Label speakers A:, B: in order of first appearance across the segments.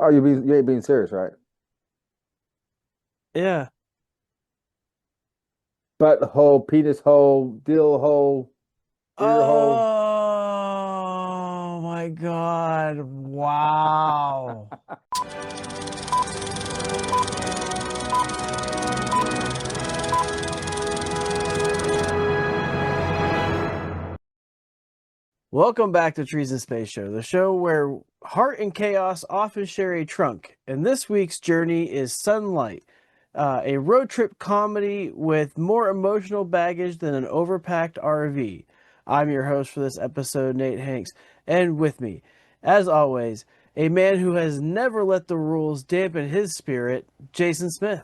A: Oh, you ain't being serious, right?
B: Yeah.
A: Butthole, penis hole, dill hole, ear hole.
B: Oh my God. Wow. Welcome back to Trees and Space Show, the show where heart and chaos often share a trunk. And this week's journey is Sunlight, a road trip comedy with more emotional baggage than an overpacked RV. I'm your host for this episode, Nate Hanks, and with me, as always, a man who has never let the rules dampen his spirit, Jason Smith.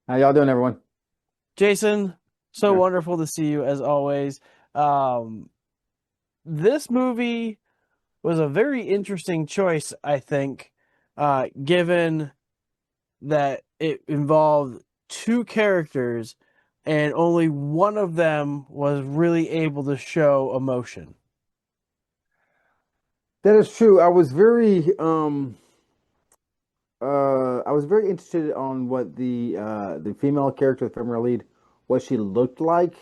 A: How y'all doing, everyone?
B: Jason, so
A: Yeah.
B: wonderful to see you as always. Um, this movie was a very interesting choice, I think, given that it involved two characters and only one of them was really able to show emotion.
A: That is true. I was very interested on what the female character, the female lead, what she looked like.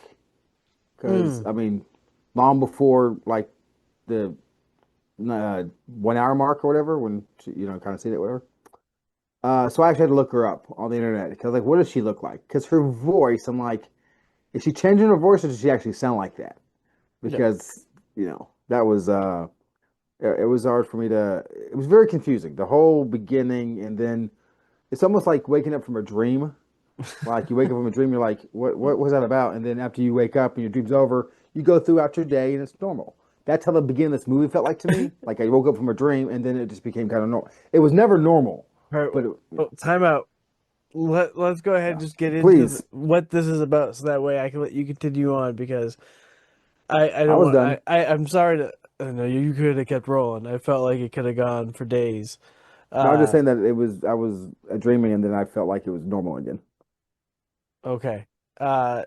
A: Because
B: Mm,
A: I mean, long before like the 1 hour mark or whatever, when she, kind of seen it, whatever. So I actually had to look her up on the internet because like, what does she look like? Because her voice, I'm like, is she changing her voice or does she actually sound like that?
B: yeah.
A: Because that was it was hard for me to. It was very confusing the whole beginning, and then it's almost like waking up from a dream. Like you wake up from a dream, you're like, what was that about? And then after you wake up and your dream's over, you go throughout your day and it's normal. That's how the beginning of this movie felt like to me. Like I woke up from a dream and then it just became kind of normal. It was never normal,
B: All right,
A: but
B: well, time out. Let's go ahead and
A: yeah.
B: just get into
A: Please,
B: what this is about so that way I can let you continue on because I
A: I
B: don't
A: was
B: want
A: done.
B: I'm sorry to I know you could have kept rolling. I felt like it could have gone for days.
A: No, I was just
B: Uh
A: saying that I was dreaming and then I felt like it was normal again.
B: okay. Uh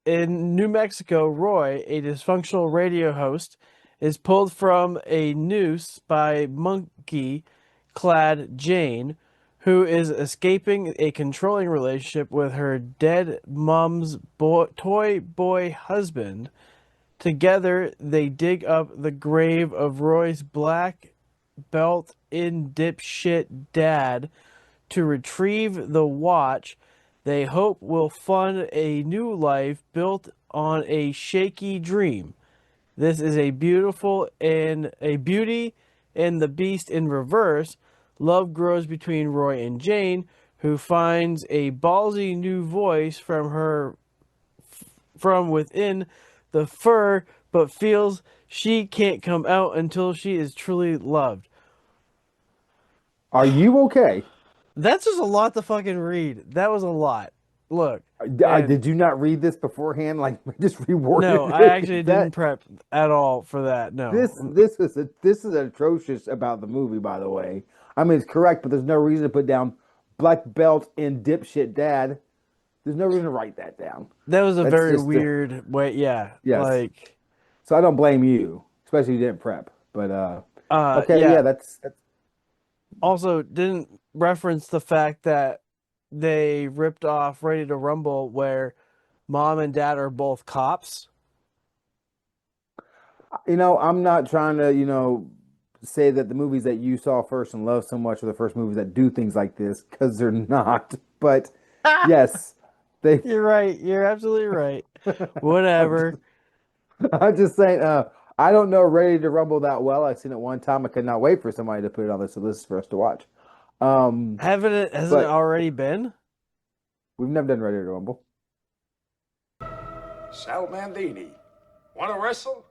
B: in New Mexico, Roy, a dysfunctional radio host, is pulled from a noose by monkey clad Jane, who is escaping a controlling relationship with her dead mom's toy boy husband. Together, they dig up the grave of Roy's black belt in dipshit dad to retrieve the watch they hope will fund a new life built on a shaky dream. This is a beauty and the beast in reverse. Love grows between Roy and Jane, who finds a ballsy new voice from within the fur, but feels she can't come out until she is truly loved.
A: Are you okay?
B: That's just a lot to fucking read. That was a lot. Look, and
A: Did you not read this beforehand? Like just
B: no,
A: reworded
B: I
A: it?
B: actually didn't
A: That
B: prep at all for that. No.
A: this is atrocious about the movie, by the way. I mean, it's correct, but there's no reason to put down black belt and dipshit dad. There's no reason to write that down.
B: That was a
A: That's
B: very
A: just
B: weird way. Yeah.
A: yes.
B: Like,
A: So I don't blame you, especially if you didn't prep. But okay, yeah,
B: yeah.
A: that's
B: Also, didn't reference the fact that they ripped off Ready to Rumble, where mom and dad are both cops.
A: I'm not trying to say that the movies that you saw first and loved so much are the first movies that do things like this because they're not. But yes, they.
B: You're right. You're absolutely right.
A: I'm
B: Whatever.
A: just, I'm just saying. I don't know Ready to Rumble that well. I've seen it one time. I could not wait for somebody to put it on this list for us to watch.
B: Haven't it? Hasn't it
A: But
B: already been?
A: we've never done Ready to Rumble.
C: Sal Mandini. Want to wrestle?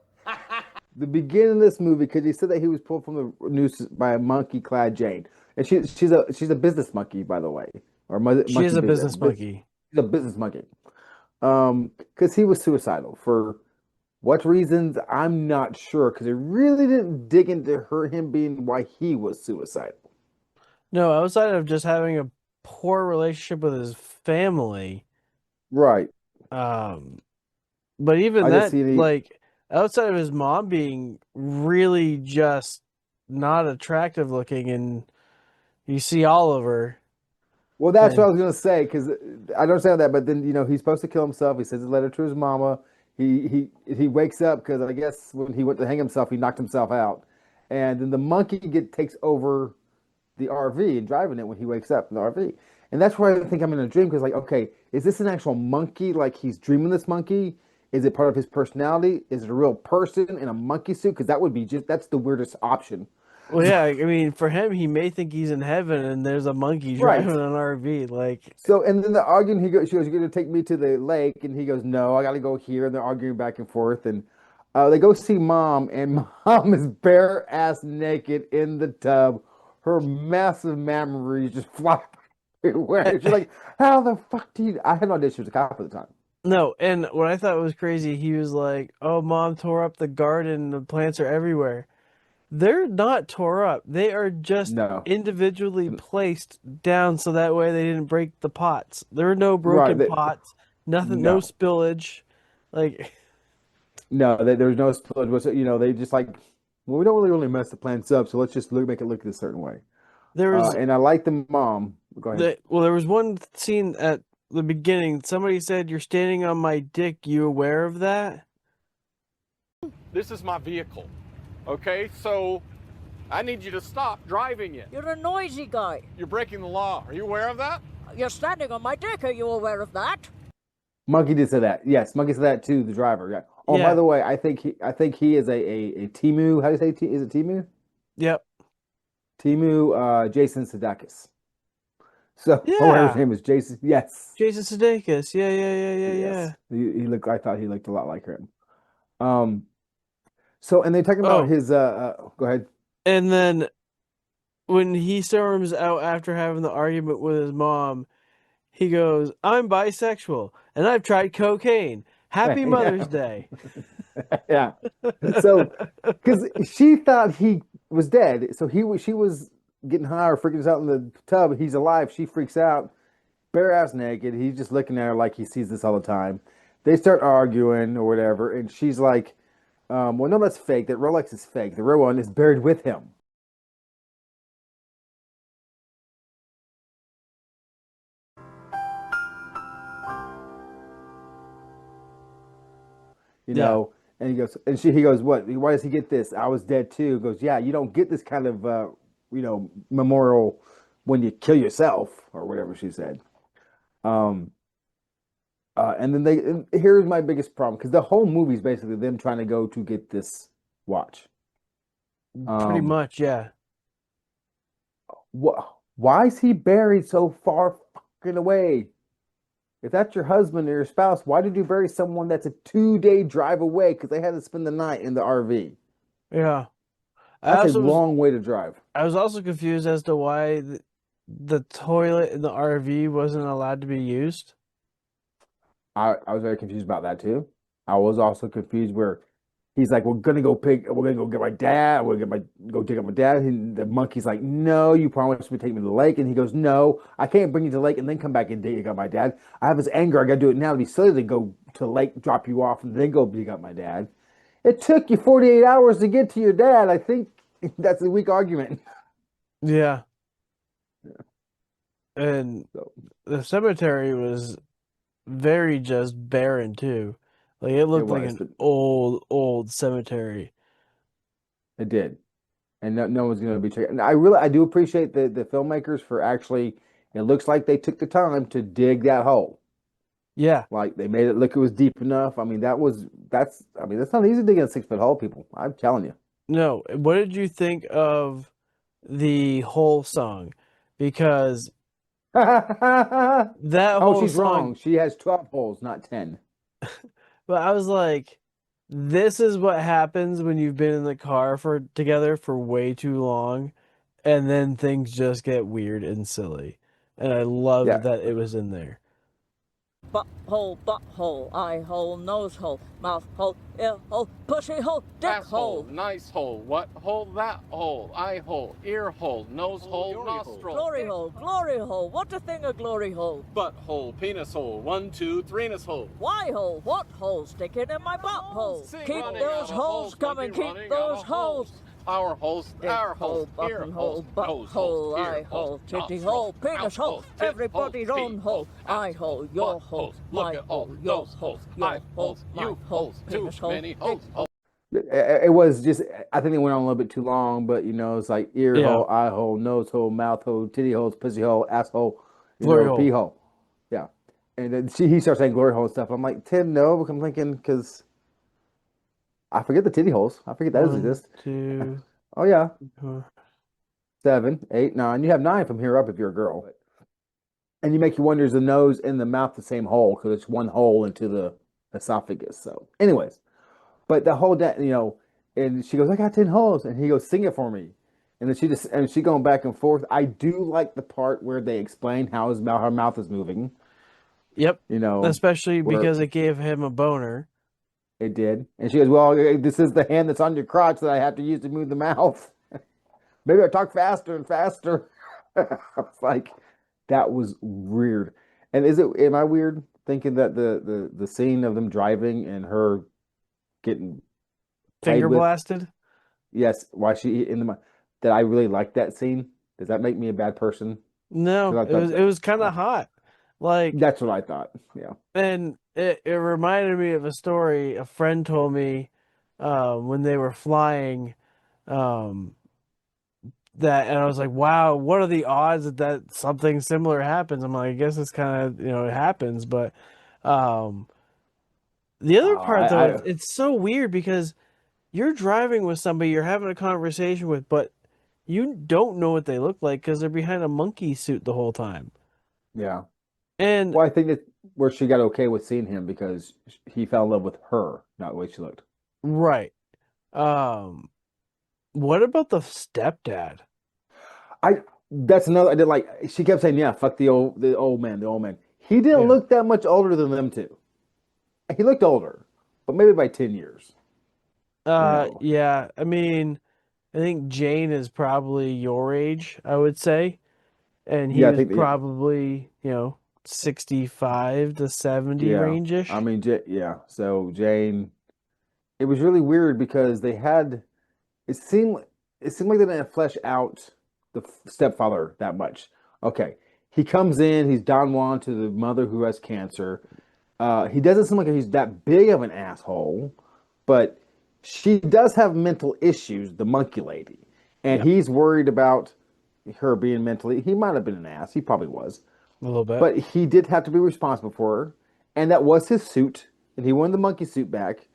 A: The beginning of this movie, because he said that he was pulled from the noose by a monkey-clad Jane, and she's a business monkey, by the way, or
B: She is
A: monkey
B: a
A: business.
B: business monkey.
A: She's a business monkey. Because he was suicidal for what reasons I'm not sure. Because it really didn't dig into him being why he was suicidal.
B: No, outside of just having a poor relationship with his family,
A: Right.
B: um, but even
A: I just
B: that,
A: see the
B: like, outside of his mom being really just not attractive looking, and you see Oliver.
A: Well, that's what I
B: And
A: was gonna say because I don't understand that. But then he's supposed to kill himself. He sends a letter to his mama. He wakes up because I guess when he went to hang himself, he knocked himself out, and then the monkey takes over the RV and driving it when he wakes up in the RV. And that's where I think I'm in a dream because, like, okay, is this an actual monkey? Like, he's dreaming this monkey? Is it part of his personality? Is it a real person in a monkey suit? Because that would be that's the weirdest option.
B: well, yeah, I mean, for him, he may think he's in heaven, and there's a monkey driving
A: Right.
B: an RV. Like,
A: So, and then the arguing, she goes, "You're going to take me to the lake," and he goes, "No, I got to go here." And they're arguing back and forth, and they go see mom, and mom is bare ass naked in the tub. Her massive mammaries just fly everywhere. She's like, "How the fuck do you?" I had no idea she was a cop at the time.
B: no, and what I thought was crazy, he was like, "Oh, mom tore up the garden. The plants are everywhere." They're not tore up. They are just
A: No,
B: individually placed down so that way they didn't break the pots. There were no
A: right?
B: broken pots, nothing, no
A: No,
B: spillage. Like,
A: no, there's no spillage. They just like, well, we don't really mess the plants up, so let's just make it look a certain way.
B: there was
A: And I like the mom. Go ahead.
B: there was one scene at the beginning. Somebody said, "You're standing on my dick." You aware of that?
C: This is my vehicle. Okay, so I need you to stop driving it.
D: You're a noisy guy.
C: You're breaking the law. Are you aware of that?
D: You're standing on my dick. Are you aware of that?
A: Monkey did say that. Yes, Monkey said that to the driver. Yeah. Oh, by
B: Yeah.
A: the way, I think he is a Timu. How do you say is it Timu?
B: Yep.
A: Timu Jason Sudeikis. So whatever his
B: Yeah.
A: name is, Jason. Yes.
B: Jason Sudeikis. Yeah.
A: Yes. He looked. I thought he looked a lot like him. Um. So and they're talking about
B: Oh,
A: his. Go ahead.
B: and then when he storms out after having the argument with his mom, he goes, "I'm bisexual and I've tried cocaine. Happy Mother's
A: Yeah.
B: Day."
A: Yeah. So because she thought he was dead, so she was getting high or freaking out in the tub. He's alive. She freaks out, bare ass naked. He's just looking at her like he sees this all the time. They start arguing or whatever, and she's like, "Well, no, that's fake. That Rolex is fake. The real one is buried with him." You
B: Yeah.
A: know, and he goes, "What? Why does he get this? I was dead too." He goes, "Yeah, you don't get this kind of memorial when you kill yourself or whatever she said." Um, and then and here's my biggest problem because the whole movie is basically them trying to go to get this watch.
B: Pretty
A: Um,
B: much, yeah.
A: why is he buried so far fucking away? If that's your husband or your spouse, why did you bury someone that's a 2-day drive away? Because they had to spend the night in the RV.
B: Yeah. I
A: That's a
B: also was
A: long way to drive.
B: I was also confused as to why the toilet in the RV wasn't allowed to be used.
A: I was very confused about that too. I was also confused where he's like, we're gonna go get my dad, go dig up my dad. And the monkey's like, no, you promised me to take me to the lake. And he goes, no, I can't bring you to the lake and then come back and dig up my dad. I have this anger, I gotta do it now. It'd be silly to go to the lake, drop you off, and then go dig up my dad. It took you 48 hours to get to your dad. I think that's a weak argument.
B: Yeah. And
A: So
B: the cemetery was very just barren too. Like it
A: it
B: looked like
A: was,
B: an
A: but
B: old cemetery.
A: it did. And no one's going to be checking. And I do appreciate the filmmakers for actually. It looks like they took the time to dig that hole.
B: Yeah.
A: Like they made it look it was deep enough. I mean, that's not easy digging a 6 foot hole, people. I'm telling you.
B: No, what did you think of the whole song? Because that
A: Oh,
B: whole
A: she's
B: song,
A: wrong. She has 12 holes, not 10.
B: but I was like, this is what happens when you've been in the car together for way too long, and then things just get weird and silly. And I loved
A: Yeah.
B: that it was in there.
D: Butthole, eye hole, nose hole, mouth hole, ear hole, pussy hole, dick
C: Asshole,
D: hole.
C: nice hole, what hole, that hole, eye hole, ear hole, nose hole,
D: Glory
C: nostril.
D: glory hole, what a thing a glory hole.
C: Butthole, penis hole, 1, 2, 3-ness hole.
D: Why hole, what hole, sticking in my butthole.
C: Sing
D: Keep
C: running
D: those
C: out of
D: holes
C: holes,
D: coming,
C: monkey,
D: keep
C: running
D: those
C: out of
D: holes.
C: holes. Our holes,
D: Dick
C: our
D: hole,
C: holes, ear
D: button
C: holes,
D: hole,
C: nose
D: butthole,
C: holes,
D: eye
C: ear
D: hole,
C: holes,
D: titty
C: nostrils,
D: hole,
C: mouth
D: penis hole,
C: holes, tit
D: everybody's
C: holes,
D: own
C: pee
D: hole,
C: holes,
D: eye
C: ass
D: hole,
C: holes,
D: your
C: butt
D: hole,
C: holes, look
D: my
C: at
D: hole,
C: holes,
D: your
C: nose
D: hole,
C: holes,
D: your
C: eye
D: hole,
C: holes,
D: my
C: you
D: hole,
C: holes, too
D: penis hole,
C: many
D: dick
C: holes.
D: hole.
A: It was just, I think it went on a little bit too long, but it's like ear
B: Yeah.
A: hole, eye hole, nose hole, mouth hole, titty holes, pussy hole, asshole,
B: Glory
A: pee
B: hole.
A: hole. Yeah. And then he starts saying glory hole and stuff. I'm like, Tim, no, I'm thinking, because I forget the titty holes. I forget those
B: 1,
A: exist.
B: 2.
A: Oh, yeah.
B: 4.
A: 7, 8, 9. You have 9 from here up if you're a girl. And you make you wonder, is the nose and the mouth the same hole? Because it's one hole into the esophagus. So, anyways, but the whole day, and she goes, I got 10 holes. And he goes, sing it for me. And then she going back and forth. I do like the part where they explain how her mouth is moving,
B: Yep. Especially
A: where
B: because it gave him a boner.
A: it did. And she goes, well, this is the hand that's on your crotch that I have to use to move the mouth. Maybe I talk faster and faster. I was like, that was weird. And am I weird thinking that the scene of them driving and her getting played
B: Finger
A: with,
B: blasted?
A: yes, why she in the that I really like that scene? Does that make me a bad person?
B: No,
A: Because I thought
B: it was kind of
A: oh,
B: hot. Like,
A: that's what I thought. Yeah.
B: and it reminded me of a story a friend told me when they were flying um, that, and I was like, wow, what are the odds that something similar happens? I'm like, I guess it's kind of, it happens, but um, the other part though,
A: I
B: it's so weird because you're driving with somebody you're having a conversation with, but you don't know what they look like because they're behind a monkey suit the whole time.
A: yeah.
B: And
A: Well, I think that where she got okay with seeing him because he fell in love with her, not the way she looked.
B: right. Um, what about the stepdad?
A: I That's another. I did like. She kept saying, "Yeah, fuck the old man, the old man." He didn't
B: Yeah.
A: look that much older than them two. He looked older, but maybe by 10 years.
B: Yeah. I mean, I think Jane is probably your age, I would say. And he
A: Yeah, I
B: was
A: think. Yeah,
B: probably, 65 to 70
A: yeah. I
B: range-ish.
A: mean, yeah. So Jane, it was really weird because they had. It seemed. It seemed like they didn't flesh out the stepfather that much. Okay, he comes in. He's Don Juan to the mother who has cancer. He doesn't seem like he's that big of an asshole, but she does have mental issues, the monkey lady, and
B: Yep,
A: he's worried about her being mentally. He might have been an ass. He probably was,
B: a little bit.
A: but he did have to be responsible for her, and that was his suit, and he wanted the monkey suit back,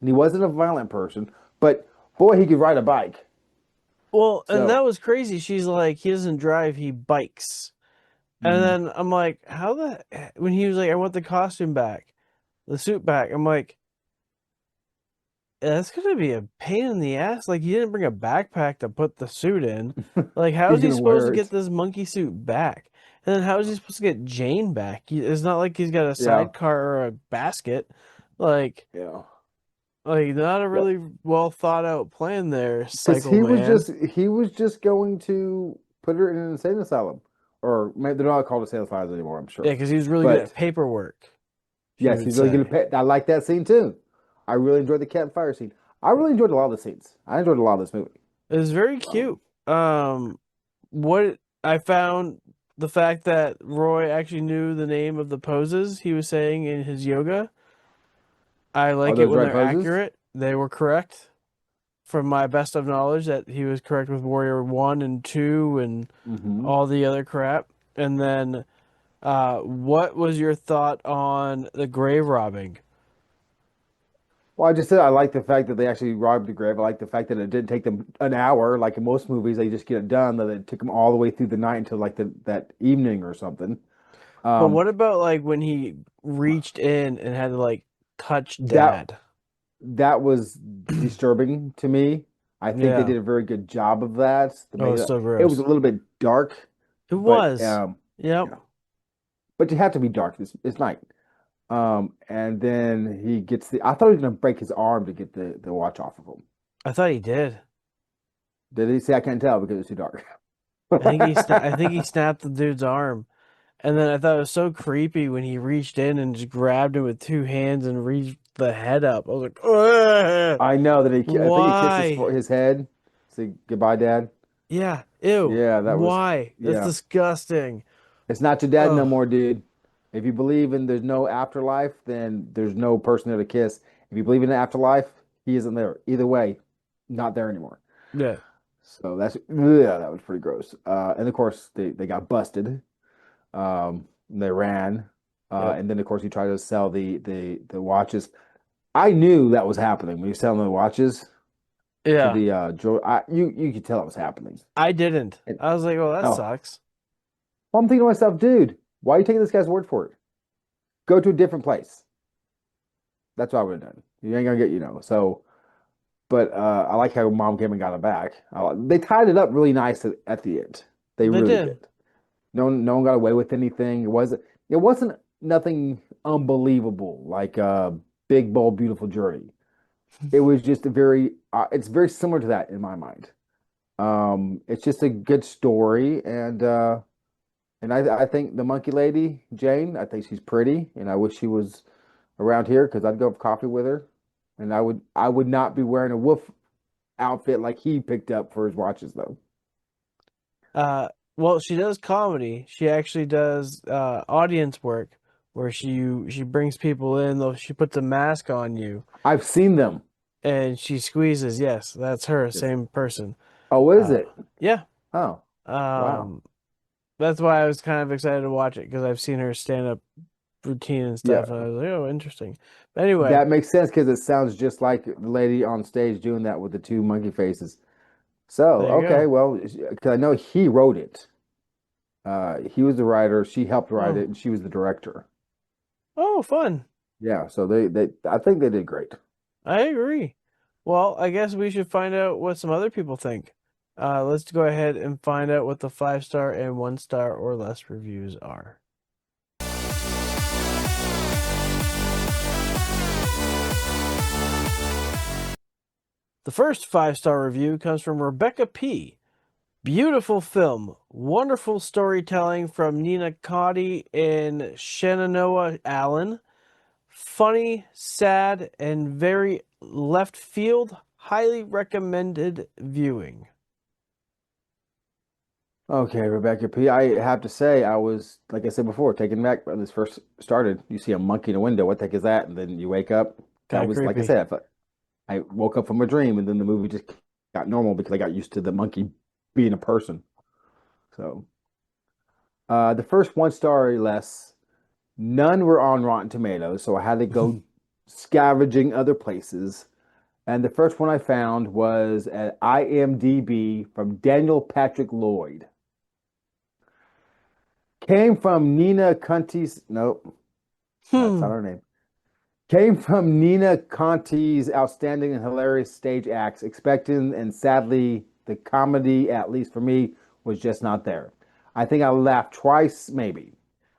A: and he wasn't a violent person, but boy, he could ride a bike.
B: Well, and that
A: So,
B: was crazy. She's like, he doesn't drive, he bikes. And
A: mhm.
B: then I'm like, when he was like, I want the costume back, the suit back, I'm like, that's gonna be a pain in the ass. Like, he didn't bring a backpack to put the suit in. Like, how
A: He's
B: is he
A: gonna
B: supposed to
A: wear
B: get
A: it.
B: this monkey suit back? And then how is he supposed to get Jane back? It's not like he's got a
A: Yeah,
B: sidecar or a basket. Like,
A: yeah.
B: not a
A: Well,
B: really well thought out plan there,
A: because
B: Cycle Man.
A: he was just going to put her in an insane asylum, or maybe they're not called insane asylums anymore. I'm
B: Yeah,
A: sure,
B: because he was really good at
A: but
B: paperwork, she
A: yes,
B: would
A: he's really good at
B: say.
A: pet. I like that scene too. I really enjoyed the campfire scene. I really enjoyed a lot of the scenes. I enjoyed a lot of this movie.
B: It was very
A: Um,
B: cute. What I found the fact that Roy actually knew the name of the poses he was saying in his yoga. I
A: are
B: like it
A: those
B: when
A: right
B: they're
A: poses?
B: accurate. They were correct from my best of knowledge that he was correct with Warrior 1 and 2 and
A: Mm-hmm.
B: all the other crap. And then what was your thought on the grave robbing?
A: Well, I just said I like the fact that they actually robbed the grave. I like the fact that it didn't take them an hour, like in most movies, they just get it done. That it took them all the way through the night until like that evening or something.
B: But
A: Um,
B: what about like when he reached in and had to like touch
A: that
B: dad?
A: that was disturbing to me. I think they
B: Yeah.
A: did a very good job of that.
B: Oh, it's so
A: It was a
B: gross.
A: little bit dark,
B: It
A: but
B: was. Yep.
A: yeah, but you have to be dark. It's night. And then he gets the. I thought he was gonna break his arm to get the watch off of him.
B: I thought he did.
A: Did he say I can't tell because it's too dark?
B: I think he snapped the dude's arm. And then I thought it was so creepy when he reached in and just grabbed him with two hands and reached the head up. I was like, "Ugh,
A: I know that I think he kissed
B: why?"
A: his head. Say goodbye, Dad.
B: Yeah. Ew.
A: Yeah, that was
B: Why? That's
A: yeah.
B: disgusting.
A: It's not your dad no
B: Oh,
A: more, dude. If you believe in there's no afterlife, then there's no person there to kiss. If you believe in the afterlife, he isn't there. Either way, not there anymore.
B: yeah.
A: So yeah, that was pretty gross. And of course they got busted. They ran.
B: Yep.
A: And then of course he tried to sell the watches. I knew that was happening when he was selling the watches to
B: Yeah.
A: the you could tell it was happening.
B: I didn't.
A: And,
B: I was like, well, that
A: oh,
B: sucks.
A: well, I'm thinking to myself, dude, why are you taking this guy's word for it? Go to a different place. That's what I would have done. You ain't gonna get, So, but I like how mom came and got it back. They tied it up really nice at the end. They
B: They
A: really
B: did.
A: did. No one got away with anything. It wasn't nothing unbelievable like Big Bold Beautiful Journey. It was just it's very similar to that in my mind. It's just a good story, and I think the monkey lady Jane, I think she's pretty, and I wish she was around here because I'd go have coffee with her, and I would not be wearing a wolf outfit like he picked up for his watches though.
B: Well, she does comedy. She actually does audience work where she brings people in, though she puts a mask on you
A: I've seen them.
B: and she squeezes. Yes, that's her,
A: Yes.
B: same person.
A: Oh, is it?
B: Yeah.
A: Oh, wow.
B: Um, that's why I was kind of excited to watch it because I've seen her stand-up routine and
A: Yeah,
B: stuff, and I was like, oh, interesting. But anyway,
A: that makes sense because it sounds just like the lady on stage doing that with the two monkey faces. So,
B: there you
A: okay,
B: go.
A: well, because I know he wrote it. He was the writer. She helped write
B: Oh,
A: it, and she was the director.
B: oh, fun.
A: Yeah, so I think they did great.
B: I agree. Well, I guess we should find out what some other people think. Let's go ahead and find out what the 5-star and 1-star or less reviews are. The first 5-star review comes from Rebecca P. Beautiful film, wonderful storytelling from Nina Cotty and Shenandoah Allen. Funny, sad, and very left field. Highly recommended viewing.
A: Okay, Rebecca P. I have to say, I was, like I said before, taken back when this first started. You see a monkey in a window. What the heck is that? And then you wake up.
B: Kind
A: That
B: of
A: was, like I
B: creepy.
A: said, I woke up from a dream, and then the movie just got normal because I got used to the monkey being a person. So, the first 1 star or less, none were on Rotten Tomatoes, so I had to go scavenging other places. And the first one I found was at IMDb from Daniel Patrick Lloyd. Came from Nina Conti's. Nope, that's not
B: Hmm.
A: her name. Came from Nina Conti's outstanding and hilarious stage acts. Expecting and sadly, the comedy, at least for me, was just not there. I think I laughed twice, maybe.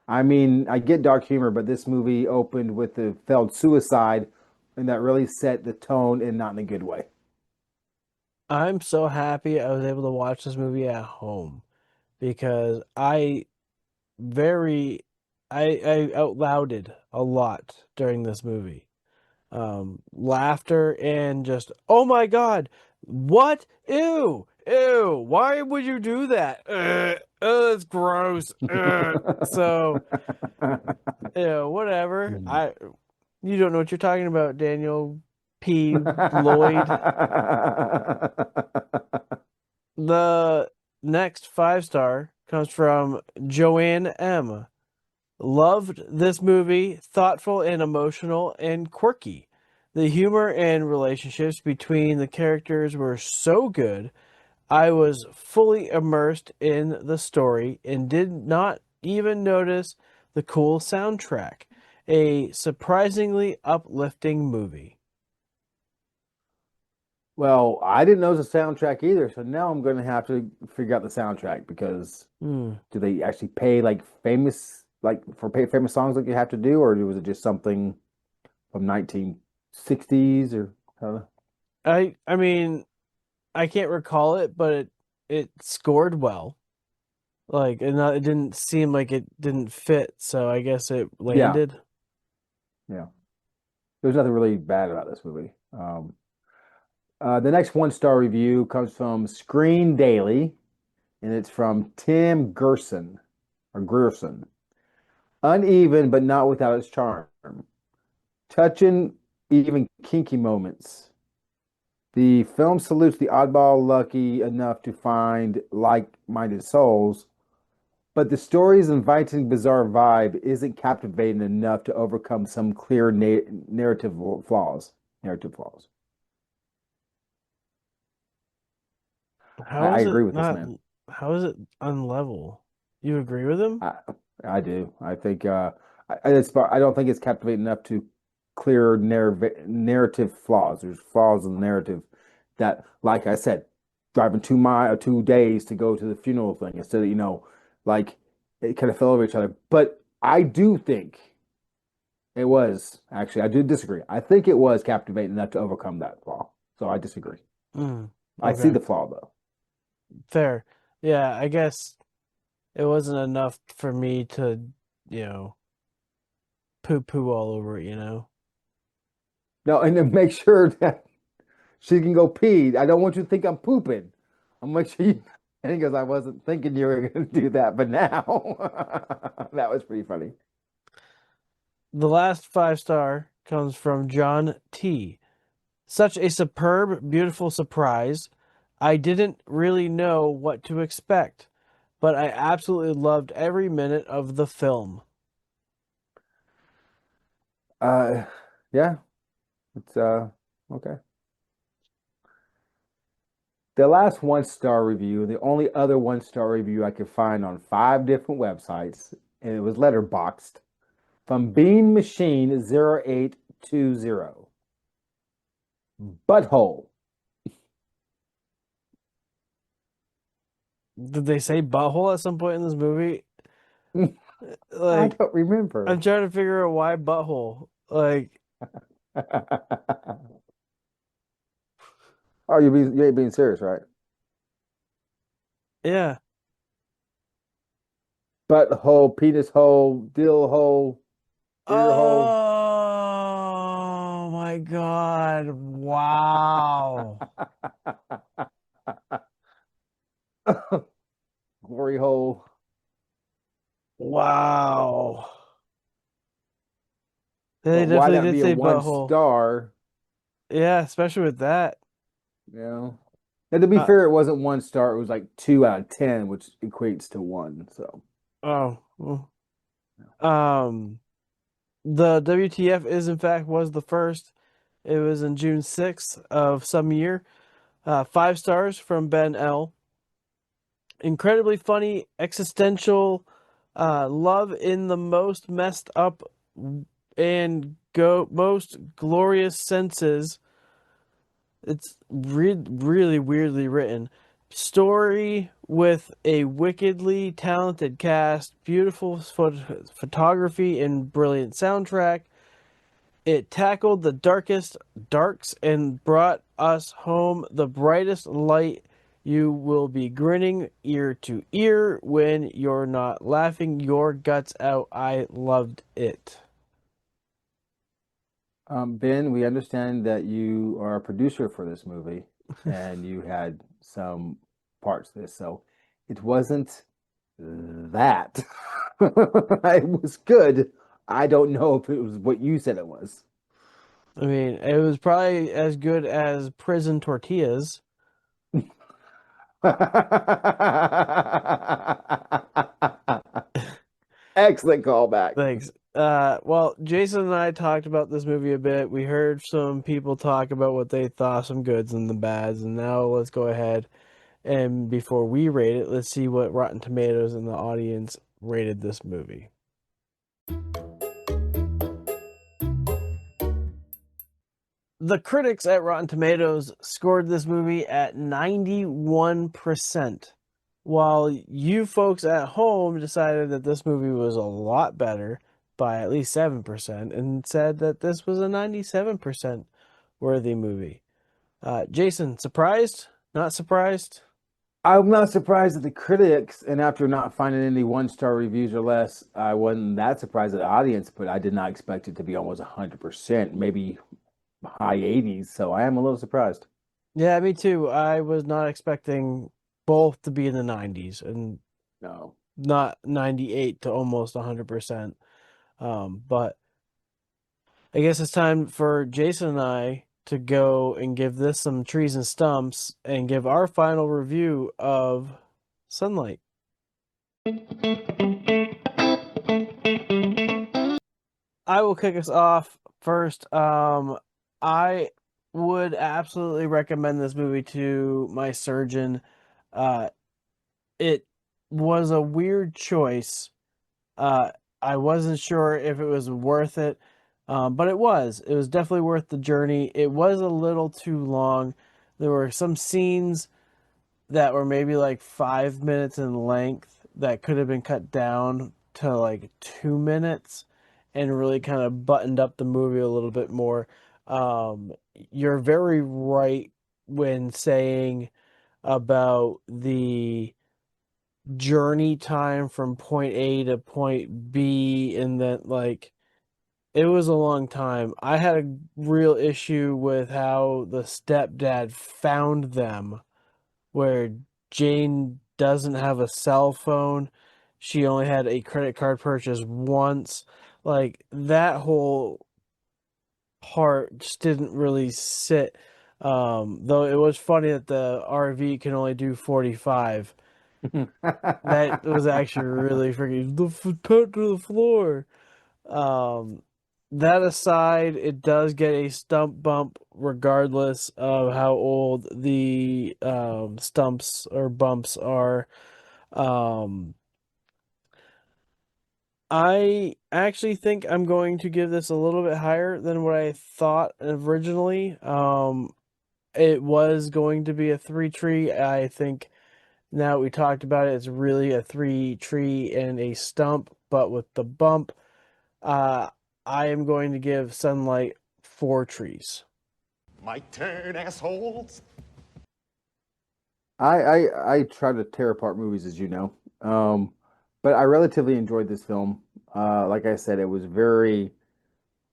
A: I mean, I get dark humor, but this movie opened with the failed suicide, and that really set the tone and not in a good way.
B: I'm so happy I was able to watch this movie at home because very I out louded a lot during this movie. Laughter and just, oh my God, what? Ew, ew, why would you do that? Oh, that's gross. So, whatever. You don't know what you're talking about, Daniel P. Lloyd. The next 5-star comes from Joanne M. Loved this movie, thoughtful and emotional and quirky. The humor and relationships between the characters were so good. I was fully immersed in the story and did not even notice the cool soundtrack. A surprisingly uplifting movie.
A: Well, I didn't know the soundtrack either, so now I'm going to have to figure out the soundtrack because
B: Hmm.
A: do they actually pay famous songs like you have to do, or was it just something from 1960s or I don't know?
B: I mean, I can't recall it, but it scored well. Like, it didn't seem like it didn't fit, so I guess it
A: Yeah,
B: landed.
A: yeah. There's nothing really bad about this movie. The next one-star review comes from Screen Daily, and it's from Tim Gerson or Grierson. Uneven, but not without its charm. Touching, even kinky moments. The film salutes the oddball lucky enough to find like-minded souls, but the story's inviting, bizarre vibe isn't captivating enough to overcome some clear narrative flaws. Narrative flaws.
B: How
A: I
B: is it
A: agree with this
B: not?
A: man.
B: How is it unlevel? You agree with him?
A: I I do. I think I don't think it's captivating enough to clear narrative flaws. There's flaws in the narrative that, like I said, driving 2 days to go to the funeral thing instead of, like it kind of fell over each other. But I do think it was actually, I do disagree. I think it was captivating enough to overcome that flaw. So I disagree. I see
B: Okay,
A: the flaw though.
B: fair. Yeah, I guess it wasn't enough for me to, you know, poo all over it, you know?
A: No, and then make sure that she can go pee. I don't want you to think I'm pooping. I'll make sure you. And he goes, I wasn't thinking you were going to do that, but now that was pretty funny.
B: The last 5-star comes from John T. Such a superb, beautiful surprise. I didn't really know what to expect, but I absolutely loved every minute of the film.
A: Uh, yeah, it's okay. The last one-star review, the only other one-star review I could find on 5 different websites, and it was letterboxed from Bean Machine 0820. Butthole.
B: Did they say butthole at some point in this movie?
A: I
B: Like,
A: don't remember.
B: I'm trying to figure out why butthole. Like,
A: Oh, you ain't being serious, right?
B: yeah.
A: Butthole, penis hole, dill hole, ear hole.
B: Oh my God. Wow.
A: Glory hole.
B: Wow. They
A: But why
B: definitely
A: that
B: did
A: be a
B: say
A: one
B: butthole.
A: star?
B: Yeah, especially with that.
A: You know. And to be
B: Uh,
A: fair, it wasn't 1 star. It was like 2 out of 10, which equates to one. So
B: oh. Well, the WTF is in fact was the first. It was in June 6th of some year. 5 stars from Ben L. Incredibly funny, existential, love in the most messed up and go most glorious senses. It's really weirdly written. Story with a wickedly talented cast, beautiful photography, and brilliant soundtrack. It tackled the darkest darks and brought us home the brightest light. You will be grinning ear to ear when you're not laughing your guts out. I loved it.
A: Ben, we understand that you are a producer for this movie and you had some parts to this. So it wasn't that. It was good. I don't know if it was what you said it was.
B: I mean, it was probably as good as prison tortillas.
A: Excellent callback.
B: Thanks. Well, Jason and I talked about this movie a bit. We heard some people talk about what they thought, some goods and the bads, and now let's go ahead and before we rate it, let's see what Rotten Tomatoes and the audience rated this movie. The critics at Rotten Tomatoes scored this movie at 91%, while you folks at home decided that this movie was a lot better by at least 7% and said that this was a 97% worthy movie. Jason, surprised? Not surprised?
A: I'm not surprised at the critics, and after not finding any 1 star reviews or less, I wasn't that surprised at the audience, but I did not expect it to be almost 100%, maybe high 80s. So I am a little surprised.
B: Yeah, me too. I was not expecting both to be in the 90s and
A: No.
B: not 98 to almost 100%. But I guess it's time for Jason and I to go and give this some trees and stumps and give our final review of Sunlight. I will kick us off first. I would absolutely recommend this movie to my surgeon. Uh, it was a weird choice. Uh, I wasn't sure if it was worth it, but it was. It was definitely worth the journey. It was a little too long. There were some scenes that were maybe like 5 minutes in length that could have been cut down to like 2 minutes and really kind of buttoned up the movie a little bit more. You're very right when saying about the journey time from point A to point B, and that like it was a long time. I had a real issue with how the stepdad found them, where Jane doesn't have a cell phone. She only had a credit card purchase once. Like that whole part just didn't really sit. Though it was funny that the RV can only do 45. That was actually really freaking put to the floor. Um, that aside, it does get a stump bump regardless of how old the stumps or bumps are. Um, I actually think I'm going to give this a little bit higher than what I thought originally. It was going to be a three tree. I think now we talked about it, it's really a three tree and a stump, but with the bump, uh, I am going to give Sunlight four trees.
E: My turn, assholes.
A: I try to tear apart movies, as you know. But I relatively enjoyed this film. Like I said, it was very,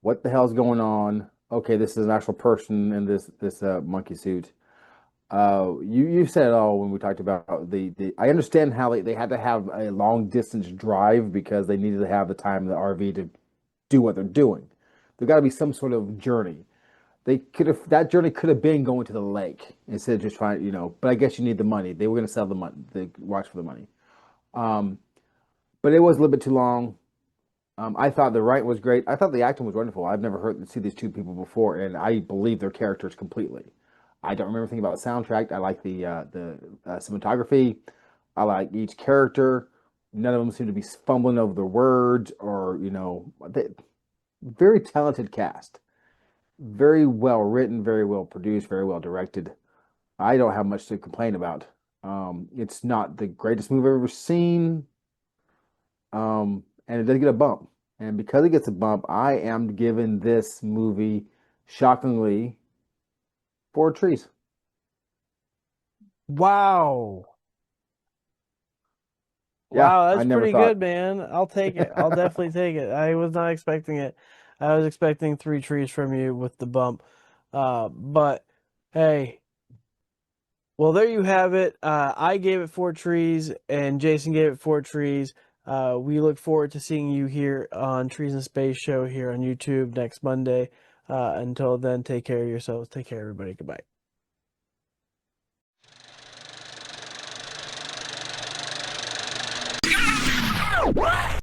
A: what the hell's going on? Okay, this is an actual person in this monkey suit. You said it all when we talked about the. I understand how they had to have a long distance drive because they needed to have the time in the RV to do what they're doing. There got to be some sort of journey. They could have that journey could have been going to the lake instead of just trying, But I guess you need the money. They were going to sell the money, the watch for the money. Um, but it was a little bit too long. I thought the writing was great. I thought the acting was wonderful. I've never heard see these two people before, and I believe their characters completely. I don't remember anything about the soundtrack. I like the cinematography. I like each character. None of them seem to be fumbling over the words or very talented cast. Very well written, very well produced, very well directed. I don't have much to complain about. It's not the greatest movie I've ever seen, and it does get a bump. And because it gets a bump, I am giving this movie, shockingly, four trees.
B: Wow.
A: Yeah,
B: Wow,
A: I
B: that's
A: never
B: pretty
A: thought.
B: good, man. I'll take it. I'll definitely take it. I was not expecting it. I was expecting three trees from you with the bump. But hey, well, there you have it. I gave it four trees, and Jason gave it four trees. We look forward to seeing you here on Trees in Space Show here on YouTube next Monday. Until then, take care of yourselves. Take care, everybody. Goodbye.
E: What?